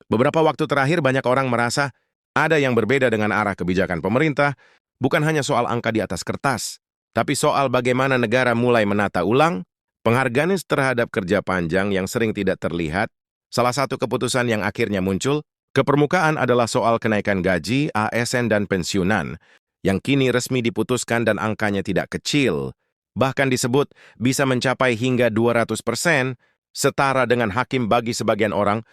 Beberapa waktu terakhir banyak orang merasa ada yang berbeda dengan arah kebijakan pemerintah, bukan hanya soal angka di atas kertas, tapi soal bagaimana negara mulai menata ulang penghargaan terhadap kerja panjang yang sering tidak terlihat. Salah satu keputusan yang akhirnya muncul ke permukaan adalah soal kenaikan gaji, ASN, dan pensiunan, yang kini resmi diputuskan dan angkanya tidak kecil. Bahkan disebut bisa mencapai hingga 200%, setara dengan hakim bagi sebagian orang.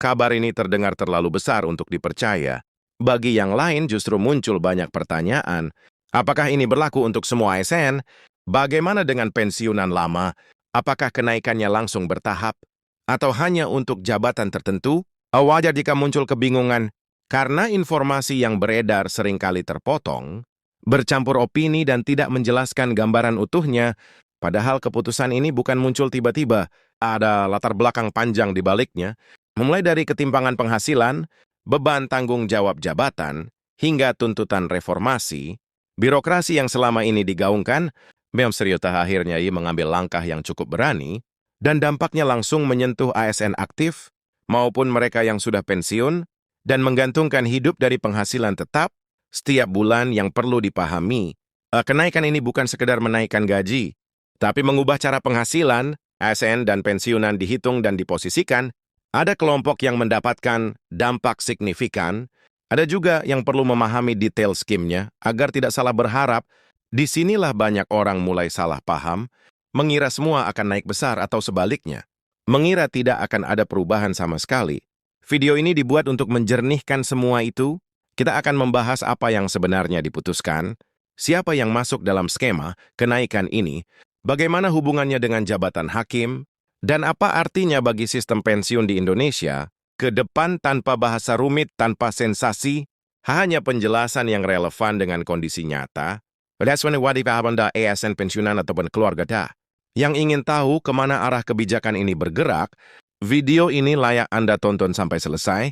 Kabar ini terdengar terlalu besar untuk dipercaya. Bagi yang lain justru muncul banyak pertanyaan. Apakah ini berlaku untuk semua ASN? Bagaimana dengan pensiunan lama? Apakah kenaikannya langsung bertahap? Atau hanya untuk jabatan tertentu? Wajar jika muncul kebingungan, karena informasi yang beredar seringkali terpotong, bercampur opini dan tidak menjelaskan gambaran utuhnya, padahal keputusan ini bukan muncul tiba-tiba, ada latar belakang panjang di baliknya. Memulai dari ketimpangan penghasilan, beban tanggung jawab jabatan, hingga tuntutan reformasi, birokrasi yang selama ini digaungkan, memang serius akhirnya mengambil langkah yang cukup berani, dan dampaknya langsung menyentuh ASN aktif, maupun mereka yang sudah pensiun, dan menggantungkan hidup dari penghasilan tetap setiap bulan. Yang perlu dipahami, kenaikan ini bukan sekedar menaikkan gaji, tapi mengubah cara penghasilan, ASN dan pensiunan dihitung dan diposisikan. Ada kelompok yang mendapatkan dampak signifikan, ada juga yang perlu memahami detail skimnya agar tidak salah berharap. Disinilah banyak orang mulai salah paham, mengira semua akan naik besar atau sebaliknya, mengira tidak akan ada perubahan sama sekali. Video ini dibuat untuk menjernihkan semua itu. Kita akan membahas apa yang sebenarnya diputuskan, siapa yang masuk dalam skema kenaikan ini, bagaimana hubungannya dengan jabatan hakim, dan apa artinya bagi sistem pensiun di Indonesia ke depan tanpa bahasa rumit, tanpa sensasi, hanya penjelasan yang relevan dengan kondisi nyata. That's when what if Anda ASN pensiunan ataupun keluarga dah. Yang ingin tahu kemana arah kebijakan ini bergerak, video ini layak Anda tonton sampai selesai,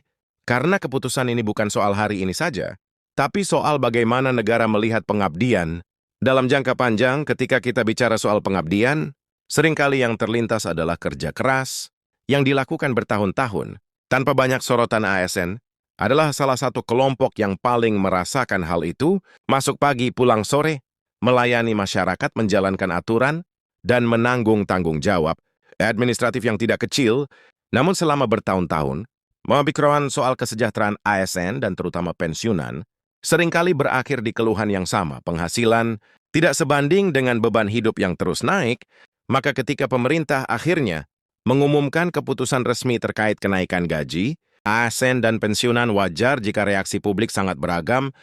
karena keputusan ini bukan soal hari ini saja, tapi soal bagaimana negara melihat pengabdian. Dalam jangka panjang, ketika kita bicara soal pengabdian, seringkali yang terlintas adalah kerja keras, yang dilakukan bertahun-tahun, tanpa banyak sorotan. ASN adalah salah satu kelompok yang paling merasakan hal itu, masuk pagi pulang sore, melayani masyarakat, menjalankan aturan, dan menanggung tanggung jawab administratif yang tidak kecil. Namun selama bertahun-tahun, pembicaraan soal kesejahteraan ASN dan terutama pensiunan, seringkali berakhir di keluhan yang sama, penghasilan tidak sebanding dengan beban hidup yang terus naik. Maka ketika pemerintah akhirnya mengumumkan keputusan resmi terkait kenaikan gaji, ASN dan pensiunan, wajar jika reaksi publik sangat beragam,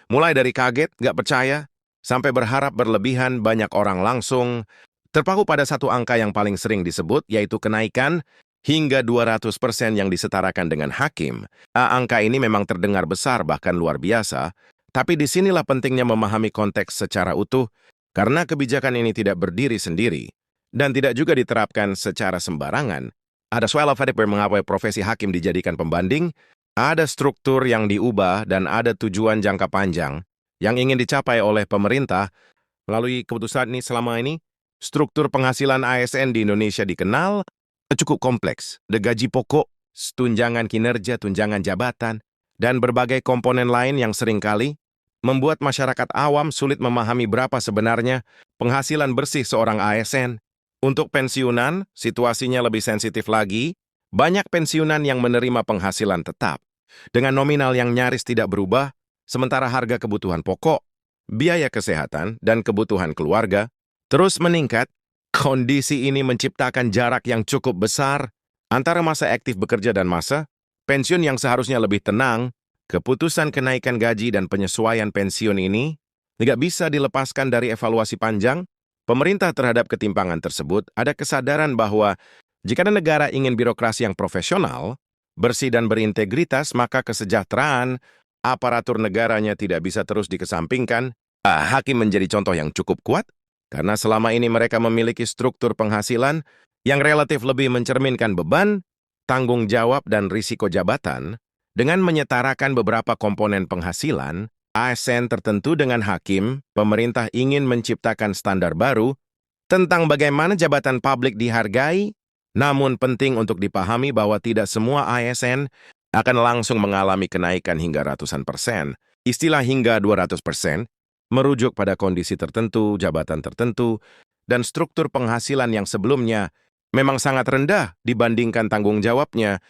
mulai dari kaget, nggak percaya, sampai berharap berlebihan. Banyak orang langsung terpaku pada satu angka yang paling sering disebut, yaitu kenaikan hingga 200% yang disetarakan dengan hakim. Angka ini memang terdengar besar, bahkan luar biasa, tapi disinilah pentingnya memahami konteks secara utuh, karena kebijakan ini tidak berdiri sendiri dan tidak juga diterapkan secara sembarangan. Ada soal mengapa profesi hakim dijadikan pembanding, ada struktur yang diubah, dan ada tujuan jangka panjang yang ingin dicapai oleh pemerintah melalui keputusan ini. Selama ini, struktur penghasilan ASN di Indonesia dikenal cukup kompleks. Ada gaji pokok, tunjangan kinerja, tunjangan jabatan, dan berbagai komponen lain yang seringkali membuat masyarakat awam sulit memahami berapa sebenarnya penghasilan bersih seorang ASN. Untuk pensiunan, situasinya lebih sensitif lagi. Banyak pensiunan yang menerima penghasilan tetap, dengan nominal yang nyaris tidak berubah, sementara harga kebutuhan pokok, biaya kesehatan, dan kebutuhan keluarga terus meningkat. Kondisi ini menciptakan jarak yang cukup besar antara masa aktif bekerja dan masa pensiun yang seharusnya lebih tenang. Keputusan kenaikan gaji dan penyesuaian pensiun ini tidak bisa dilepaskan dari evaluasi panjang pemerintah terhadap ketimpangan tersebut. Ada kesadaran bahwa jika negara ingin birokrasi yang profesional, bersih dan berintegritas, maka kesejahteraan aparatur negaranya tidak bisa terus dikesampingkan. Hakim menjadi contoh yang cukup kuat, karena selama ini mereka memiliki struktur penghasilan yang relatif lebih mencerminkan beban, tanggung jawab, dan risiko jabatan. Dengan menyetarakan beberapa komponen penghasilan ASN tertentu dengan hakim, pemerintah ingin menciptakan standar baru tentang bagaimana jabatan publik dihargai. Namun penting untuk dipahami bahwa tidak semua ASN akan langsung mengalami kenaikan hingga ratusan persen. Istilah hingga 200% merujuk pada kondisi tertentu, jabatan tertentu, dan struktur penghasilan yang sebelumnya memang sangat rendah dibandingkan tanggung jawabnya.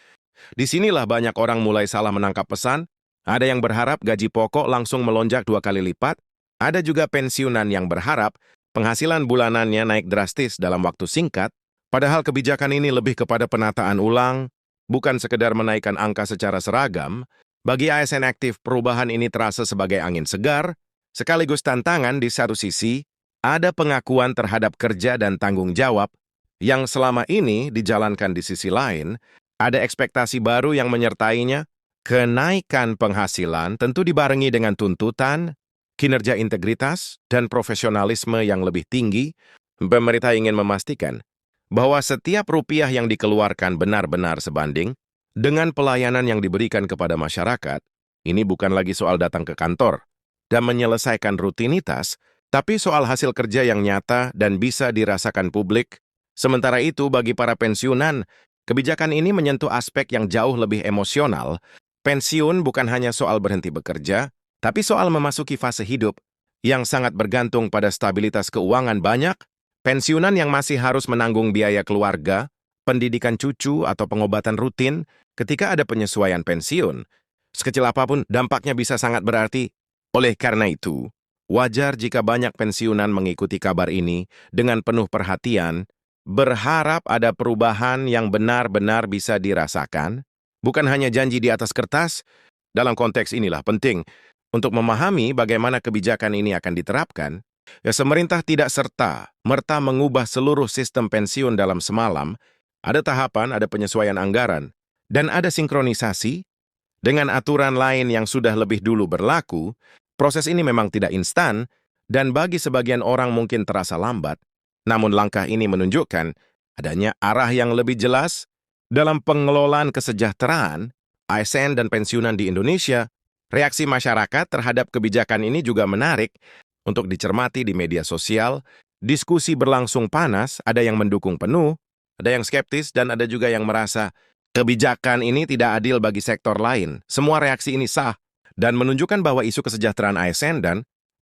Disinilah banyak orang mulai salah menangkap pesan. Ada yang berharap gaji pokok langsung melonjak 2 kali lipat. Ada juga pensiunan yang berharap penghasilan bulanannya naik drastis dalam waktu singkat. Padahal kebijakan ini lebih kepada penataan ulang, bukan sekedar menaikkan angka secara seragam. Bagi ASN aktif, perubahan ini terasa sebagai angin segar, sekaligus tantangan. Di satu sisi, ada pengakuan terhadap kerja dan tanggung jawab yang selama ini dijalankan. Di sisi lain, ada ekspektasi baru yang menyertainya. Kenaikan penghasilan tentu dibarengi dengan tuntutan, kinerja integritas, dan profesionalisme yang lebih tinggi. Pemerintah ingin memastikan bahwa setiap rupiah yang dikeluarkan benar-benar sebanding dengan pelayanan yang diberikan kepada masyarakat. Ini bukan lagi soal datang ke kantor dan menyelesaikan rutinitas, tapi soal hasil kerja yang nyata dan bisa dirasakan publik. Sementara itu, bagi para pensiunan, kebijakan ini menyentuh aspek yang jauh lebih emosional. Pensiun bukan hanya soal berhenti bekerja, tapi soal memasuki fase hidup yang sangat bergantung pada stabilitas keuangan. Banyak pensiunan yang masih harus menanggung biaya keluarga, pendidikan cucu, atau pengobatan rutin. Ketika ada penyesuaian pensiun, sekecil apapun dampaknya bisa sangat berarti. Oleh karena itu, wajar jika banyak pensiunan mengikuti kabar ini dengan penuh perhatian, berharap ada perubahan yang benar-benar bisa dirasakan. Bukan hanya janji di atas kertas. Dalam konteks inilah penting untuk memahami bagaimana kebijakan ini akan diterapkan. Pemerintah tidak serta-merta mengubah seluruh sistem pensiun dalam semalam. Ada tahapan, ada penyesuaian anggaran, dan ada sinkronisasi dengan aturan lain yang sudah lebih dulu berlaku. Proses ini memang tidak instan, dan bagi sebagian orang mungkin terasa lambat. Namun langkah ini menunjukkan adanya arah yang lebih jelas dalam pengelolaan kesejahteraan ASN dan pensiunan di Indonesia. Reaksi masyarakat terhadap kebijakan ini juga menarik untuk dicermati di media sosial. Diskusi berlangsung panas, ada yang mendukung penuh, ada yang skeptis, dan ada juga yang merasa kebijakan ini tidak adil bagi sektor lain. Semua reaksi ini sah dan menunjukkan bahwa isu kesejahteraan ASN dan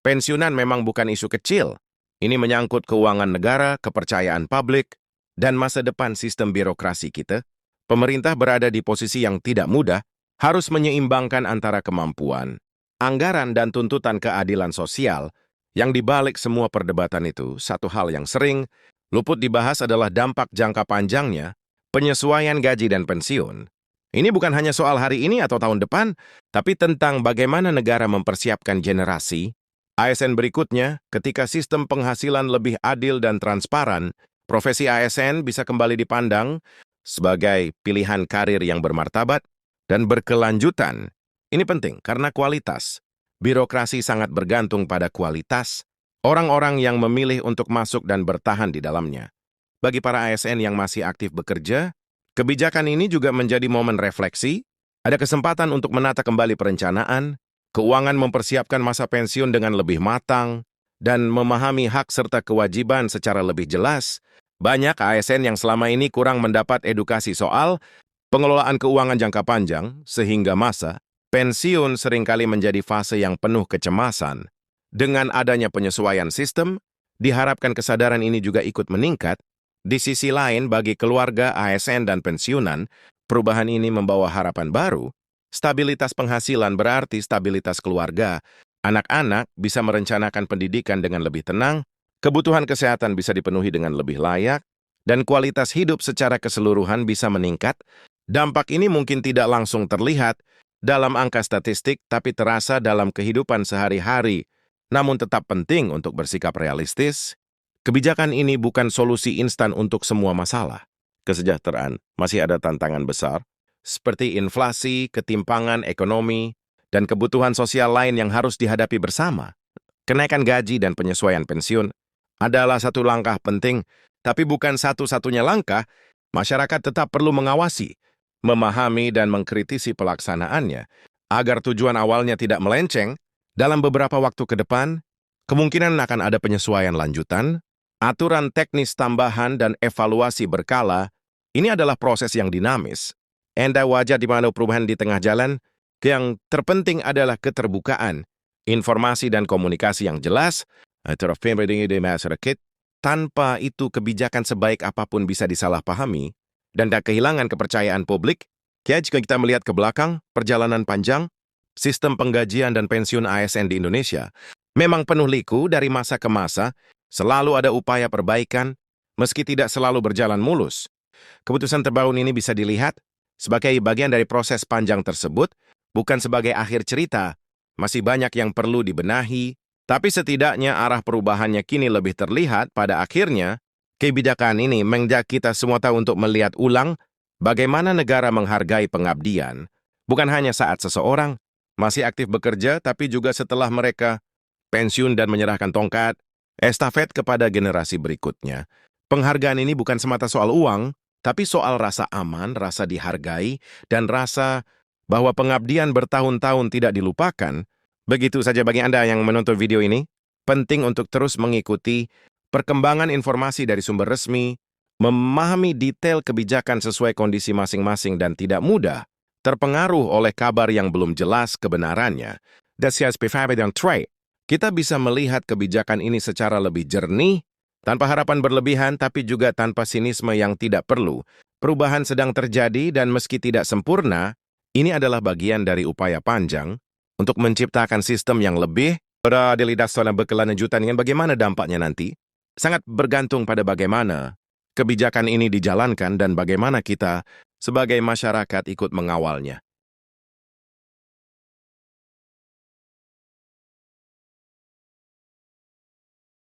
pensiunan memang bukan isu kecil. Ini menyangkut keuangan negara, kepercayaan publik, dan masa depan sistem birokrasi kita. Pemerintah berada di posisi yang tidak mudah, harus menyeimbangkan antara kemampuan, anggaran, dan tuntutan keadilan sosial. Yang dibalik semua perdebatan itu, satu hal yang sering luput dibahas adalah dampak jangka panjangnya, penyesuaian gaji dan pensiun. Ini bukan hanya soal hari ini atau tahun depan, tapi tentang bagaimana negara mempersiapkan generasi ASN berikutnya. Ketika sistem penghasilan lebih adil dan transparan, profesi ASN bisa kembali dipandang sebagai pilihan karir yang bermartabat dan berkelanjutan. Ini penting karena kualitas. Birokrasi sangat bergantung pada kualitas orang-orang yang memilih untuk masuk dan bertahan di dalamnya. Bagi para ASN yang masih aktif bekerja, kebijakan ini juga menjadi momen refleksi. Ada kesempatan untuk menata kembali perencanaan, keuangan, mempersiapkan masa pensiun dengan lebih matang, dan memahami hak serta kewajiban secara lebih jelas. Banyak ASN yang selama ini kurang mendapat edukasi soal pengelolaan keuangan jangka panjang, sehingga masa pensiun seringkali menjadi fase yang penuh kecemasan. Dengan adanya penyesuaian sistem, diharapkan kesadaran ini juga ikut meningkat. Di sisi lain, bagi keluarga ASN dan pensiunan, perubahan ini membawa harapan baru. Stabilitas penghasilan berarti stabilitas keluarga. Anak-anak bisa merencanakan pendidikan dengan lebih tenang, kebutuhan kesehatan bisa dipenuhi dengan lebih layak, dan kualitas hidup secara keseluruhan bisa meningkat. Dampak ini mungkin tidak langsung terlihat dalam angka statistik, tapi terasa dalam kehidupan sehari-hari. Namun tetap penting untuk bersikap realistis. Kebijakan ini bukan solusi instan untuk semua masalah. Kesejahteraan masih ada tantangan besar, seperti inflasi, ketimpangan ekonomi, dan kebutuhan sosial lain yang harus dihadapi bersama. Kenaikan gaji dan penyesuaian pensiun adalah satu langkah penting, tapi bukan satu-satunya langkah. Masyarakat tetap perlu mengawasi, memahami, dan mengkritisi pelaksanaannya, agar tujuan awalnya tidak melenceng. Dalam beberapa waktu ke depan, kemungkinan akan ada penyesuaian lanjutan, aturan teknis tambahan, dan evaluasi berkala. Ini adalah proses yang dinamis. Anda wajar di mana perubahan di tengah jalan. Yang terpenting adalah keterbukaan, informasi dan komunikasi yang jelas antara pemerintah dan masyarakat. Tanpa itu kebijakan sebaik apapun bisa disalahpahami dan kehilangan kepercayaan publik. Jika kita melihat ke belakang, perjalanan panjang, sistem penggajian dan pensiun ASN di Indonesia memang penuh liku dari masa ke masa, selalu ada upaya perbaikan, meski tidak selalu berjalan mulus. Keputusan terbaru ini bisa dilihat sebagai bagian dari proses panjang tersebut, bukan sebagai akhir cerita. Masih banyak yang perlu dibenahi, tapi setidaknya arah perubahannya kini lebih terlihat. Pada akhirnya, kebijakan ini mengajak kita semua tahu untuk melihat ulang bagaimana negara menghargai pengabdian, bukan hanya saat seseorang masih aktif bekerja, tapi juga setelah mereka pensiun dan menyerahkan tongkat estafet kepada generasi berikutnya. Penghargaan ini bukan semata soal uang, tapi soal rasa aman, rasa dihargai, dan rasa bahwa pengabdian bertahun-tahun tidak dilupakan. Begitu saja bagi Anda yang menonton video ini, penting untuk terus mengikuti perkembangan informasi dari sumber resmi, memahami detail kebijakan sesuai kondisi masing-masing dan tidak mudah terpengaruh oleh kabar yang belum jelas kebenarannya. Kita bisa melihat kebijakan ini secara lebih jernih, tanpa harapan berlebihan tapi juga tanpa sinisme yang tidak perlu. Perubahan sedang terjadi dan meski tidak sempurna, ini adalah bagian dari upaya panjang untuk menciptakan sistem yang lebih beradilitas dan berkelanjutan. Dengan bagaimana dampaknya nanti sangat bergantung pada bagaimana kebijakan ini dijalankan dan bagaimana kita sebagai masyarakat ikut mengawalnya.